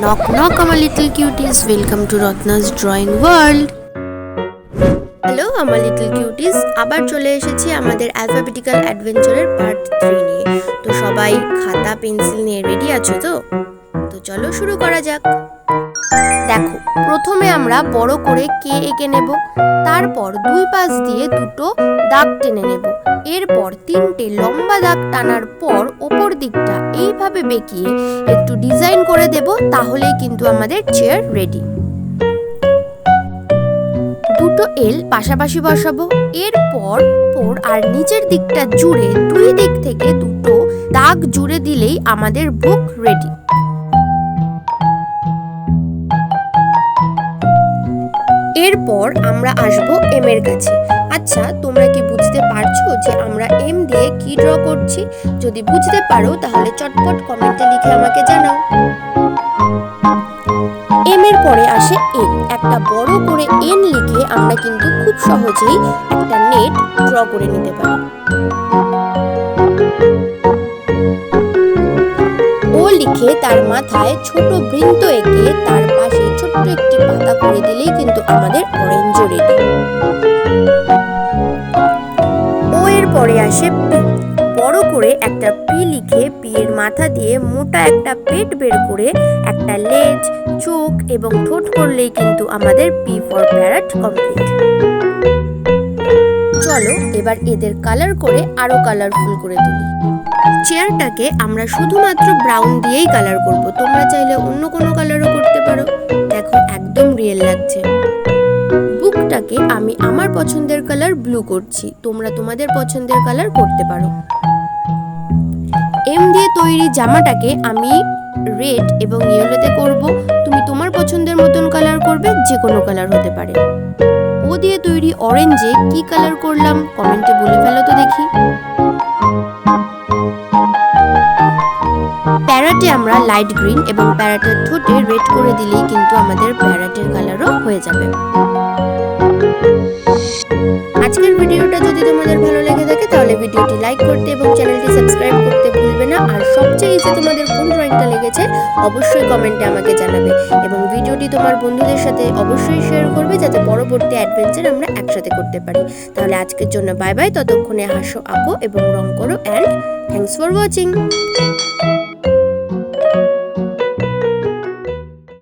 Knock knock আমার little cuties, welcome to Ratna's drawing world. Hello আমার little cuties, আবার চলে এসেছি আমাদের অ্যালফাবেটিক্যাল অ্যাডভেঞ্চারের পার্ট 3 নিয়ে। তো সবাই খাতা পেন্সিল নিয়ে রেডি আছো তো? চলো শুরু করা যাক। দেখো, প্রথমে আমরা বড় করে কে এঁকে নেব, তারপর দুই পাশ দিয়ে দুটো দাগ টেনে নেব, এরপর তিনটে লম্বা দাগ টানার পর ওপর দিকটা এইভাবে বেঁকিয়ে একটু ডিজাইন করে দেব, তাহলেই কিন্তু আমাদের চেয়ার রেডি। দুটো এল পাশাপাশি বসাবো, এরপর আর নিচের দিকটা জুড়ে দুই দিক থেকে দুটো দাগ জুড়ে দিলেই আমাদের বুক রেডি। এরপর আমরা আসবো এম এর কাছে। আচ্ছা, তোমরা কি বুঝতে পারছো যে আমরা এম দিয়ে কি ড্র করছি? যদি বুঝতে পারো তাহলে চটপট কমেন্টে লিখে আমাকে জানাও। এম এর পরে আসে এন। একটা বড় করে এন লিখে আমরা কিন্তু খুব সহজেই একটা নেট ড্র করে নিতে পারি। ও লিখে তার মাথায় ছোট বৃন্ত এঁকে তার পাশে ছোট্ট একটি পাতা করে দিলেই কিন্তু আমাদের অরেঞ্জ রেডি। ও এর পরে আসে পি। বড় করে একটা পি লিখে পি এর মাথা দিয়ে মোটা একটা পেট বের করে একটা লেজ, চোখ এবং ঠোঁট করলেই কিন্তু আমাদের পি ফর প্যারট কমপ্লিট। চলো এবার এদের কালার করে আরো কালারফুল করে তুলি। চেয়ারটাকে আমরা শুধুমাত্র ব্রাউন দিয়েই কালার করব, তোমরা চাইলে অন্য কোনো কালারও করতে পারো। দেখো একদম রিয়েল লাগছে। বুকটাকে আমি আমার পছন্দের কালার ব্লু করছি, তোমরা তোমাদের পছন্দের কালার করতে পারো। এম দিয়ে তৈরি জামাটাকে আমি রেড এবং ইয়েলোতে করব, তুমি তোমার পছন্দের মতন কালার করবে, যে কোনো কালার হতে পারে। ও দিয়ে তৈরি অরেঞ্জে কি কালার করলাম কমেন্টে বলে ফেলো তো দেখি। প্যারাটে আমরা লাইট গ্রিন এবং প্যারাটের ঠোঁটে রেড করে দিলেই কিন্তু আমাদের প্যারাটের কালারও হয়ে যাবে। আজকের ভিডিওটা যদি তোমাদের ভালো লেগে থাকে তাহলে ভিডিওটি লাইক করতে এবং চ্যানেলটি সাবস্ক্রাইব করতে ভুলবে না। আর সবচেয়ে ইজি তোমাদের কোন ড্রয়িংটা লেগেছে অবশ্যই কমেন্টে আমাকে জানাবে এবং ভিডিওটি তোমার বন্ধুদের সাথে অবশ্যই শেয়ার করবে, যাতে পরবর্তী অ্যাডভেঞ্চার আমরা একসাথে করতে পারি। তাহলে আজকের জন্য বাই বাই, ততক্ষণে হাসো, আঁকো এবং রং করো, অ্যান্ড থ্যাঙ্কস ফর ওয়াচিং।